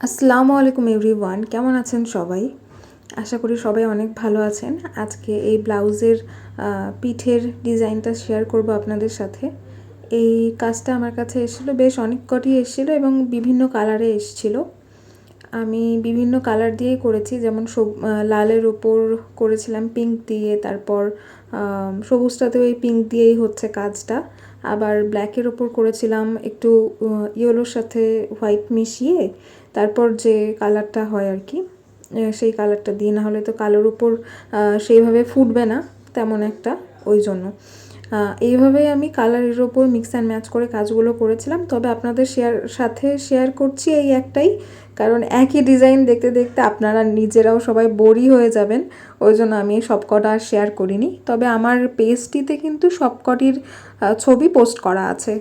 আসসালামু আলাইকুম এভরিওয়ান, কেমন আছেন সবাই? আশা করি সবাই অনেক ভালো আছেন। আজকে এই ব্লাউজের পিঠের ডিজাইনটা শেয়ার করব আপনাদের সাথে। এই কাজটা আমার কাছে এসেছিলো, বেশ অনেক কটি এসেছিলো এবং বিভিন্ন কালারে এসেছিলো। আমি বিভিন্ন কালার দিয়েই করেছি, যেমন লালের ওপর করেছিলাম পিঙ্ক দিয়ে, তারপর সবুজটাতেও এই পিঙ্ক দিয়েই হচ্ছে কাজটা। আবার ব্ল্যাকের ওপর করেছিলাম একটু ইয়েলোর সাথে হোয়াইট মিশিয়ে, তারপর যে কালারটা হয় আর কি সেই কালারটা দিয়ে, না হলে তো কালোর উপর সেইভাবে ফুটবে না তেমন একটা, ওই জন্য এইভাবেই আমি কালারের ওপর মিক্স অ্যান্ড ম্যাচ করে কাজগুলো করেছিলাম। তবে আপনাদের সাথে শেয়ার করছি এই একটাই, কারণ একই ডিজাইন দেখতে দেখতে আপনারা নিজেরাও সবাই বোরই হয়ে যাবেন, ওই জন্য আমি সবকটা আর শেয়ার করিনি। তবে আমার পেজটিতে কিন্তু সবকটির ছবি পোস্ট করা আছে।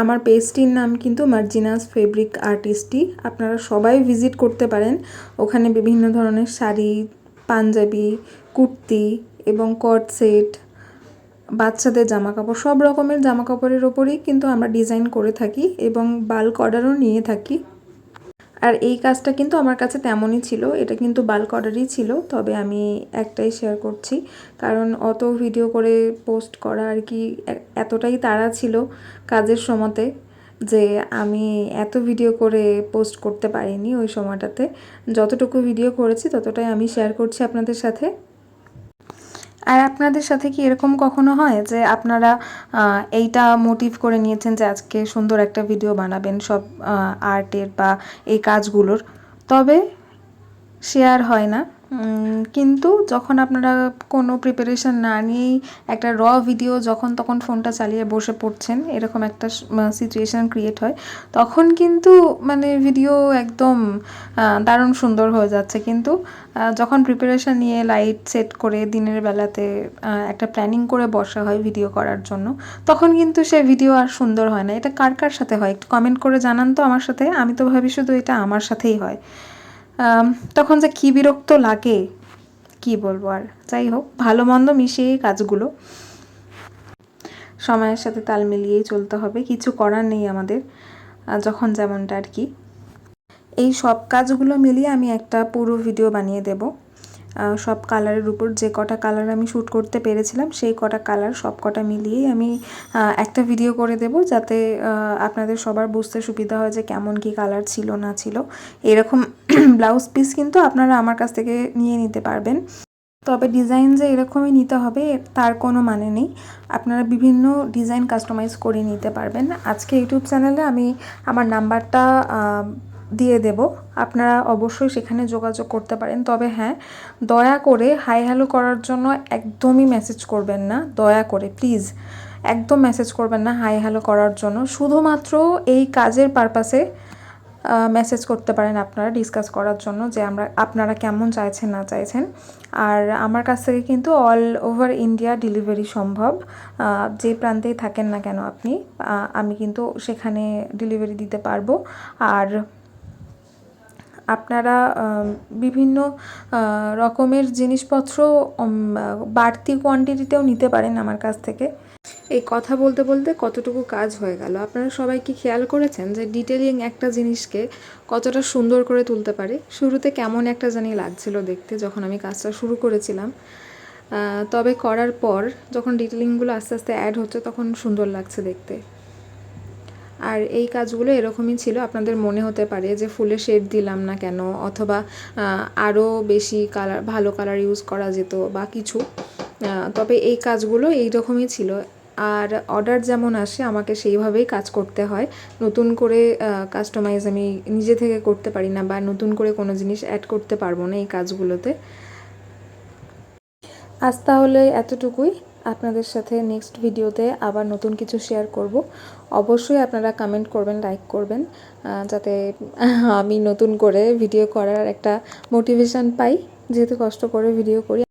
আমার পেজটির নাম কিন্তু মার্জিনাস ফেব্রিক আর্টিস্টই, আপনারা সবাই ভিজিট করতে পারেন। ওখানে বিভিন্ন ধরনের শাড়ি, পাঞ্জাবি, কুর্তি এবং কট সেট, বাচ্চাদের জামাকাপড়, সব রকমের জামাকাপড়ের ওপরেই কিন্তু আমরা ডিজাইন করে থাকি এবং বাল্ক অর্ডারও নিয়ে থাকি। আর এই কাজটা কিন্তু আমার কাছে তেমনই ছিল, এটা কিন্তু বাল্ক অর্ডারই ছিল। তবে আমি একটাই শেয়ার করছি, কারণ অত ভিডিও করে পোস্ট করা আর কি এতটাই তাড়া ছিল কাজের সময়তে যে আমি এত ভিডিও করে পোস্ট করতে পারিনি ওই সময়টাতে। যতটুকু ভিডিও করেছি ততটাই আমি শেয়ার করছি আপনাদের সাথে। আর আপনাদের সাথে কি এরকম কখনো হয় যে আপনারা এইটা মোটিভ করে নিয়েছেন যে আজকে সুন্দর একটা ভিডিও বানাবেন সব আর্টের বা এই কাজগুলোর, তবে শেয়ার হয় না? কিন্তু যখন আপনারা কোনো প্রিপারেশন না নিয়েই একটা র ভিডিও যখন তখন ফোনটা চালিয়ে বসে পড়ছেন, এরকম একটা সিচুয়েশান ক্রিয়েট হয়, তখন কিন্তু মানে ভিডিও একদম দারুণ সুন্দর হয়ে যাচ্ছে। কিন্তু যখন প্রিপারেশন নিয়ে লাইট সেট করে দিনের বেলাতে একটা প্ল্যানিং করে বসা হয় ভিডিও করার জন্য, তখন কিন্তু সে ভিডিও আর সুন্দর হয় না। এটা কার কার সাথে হয় একটু কমেন্ট করে জানান তো আমার সাথে। আমি তো ভাবি শুধু এটা আমার সাথেই হয়। তখন যে কী বিরক্ত লাগে কি বলবো আর। যাই হোক, ভালো মন্দ মিশিয়েই কাজগুলো সময়ের সাথে তাল মিলিয়েই চলতে হবে, কিছু করার নেই আমাদের, যখন যেমনটা আর কি। এই সব কাজগুলো মিলিয়ে আমি একটা পুরো ভিডিও বানিয়ে দেব। সব কালারের উপর যে কটা কালার আমি শ্যুট করতে পেরেছিলাম সেই কটা কালার সব কটা মিলিয়েই আমি একটা ভিডিও করে দেব, যাতে আপনাদের সবার বুঝতে সুবিধা হয় যে কেমন কি কালার ছিল না ছিল। এরকম ব্লাউজ পিস কিন্তু আপনারা আমার কাছ থেকে নিয়ে নিতে পারবেন। তবে ডিজাইন যে এরকমই নিতে হবে তার কোনো মানে নেই, আপনারা বিভিন্ন ডিজাইন কাস্টমাইজ করে নিতে পারবেন। আজকে ইউটিউব চ্যানেলে আমি আমার নাম্বারটা দিয়ে দেব, আপনারা অবশ্যই সেখানে যোগাযোগ করতে পারেন। তবে হ্যাঁ, দয়া করে হাই হ্যালো করার জন্য একদমই মেসেজ করবেন না, দয়া করে প্লিজ একদম মেসেজ করবেন না হাই হ্যালো করার জন্য। শুধুমাত্র এই কাজের পারপাসে মেসেজ করতে পারেন আপনারা ডিসকাস করার জন্য যে আপনারা কেমন চাইছেন না চাইছেন। আর আমার কাছ থেকে কিন্তু অল ওভার ইন্ডিয়া ডেলিভারি সম্ভব, যে প্রান্তেই থাকেন না কেন আপনি, আমি কিন্তু সেখানে ডেলিভারি দিতে পারবো। আর আপনারা বিভিন্ন রকমের জিনিসপত্র বাড়তি কোয়ান্টিটিতেও নিতে পারেন আমার কাছ থেকে। এই কথা বলতে বলতে কতটুকু কাজ হয়ে গেল, আপনারা সবাই কি খেয়াল করেছেন যে ডিটেলিং একটা জিনিসকে কতটা সুন্দর করে তুলতে পারে? শুরুতে কেমন একটা জানি লাগছিল দেখতে যখন আমি কাজটা শুরু করেছিলাম, তবে করার পর যখন ডিটেলিংগুলো আস্তে আস্তে অ্যাড হচ্ছে তখন সুন্দর লাগছে দেখতে। আর এই কাজগুলো এরকমই ছিল, আপনাদের মনে হতে পারে যে ফুলের শেড দিলাম না কেন, অথবা আরও বেশি কালার, ভালো কালার ইউজ করা যেত বা কিছু। তবে এই কাজগুলো এইরকমই ছিল। আর অর্ডার যেমন আসে আমাকে সেইভাবেই কাজ করতে হয়, নতুন করে কাস্টমাইজ আমি নিজে থেকে করতে পারি না বা নতুন করে কোনো জিনিস অ্যাড করতে পারবো না এই কাজগুলোতে। আজ তাহলে এতটুকুই, আপনাদের সাথে নেক্সট ভিডিওতে আবার নতুন কিছু শেয়ার করব। অবশ্যই আপনারা কমেন্ট করবেন, লাইক করবেন, যাতে আমি নতুন করে ভিডিও করার একটা মোটিভেশন পাই, যেহেতু কষ্ট করে ভিডিও করি।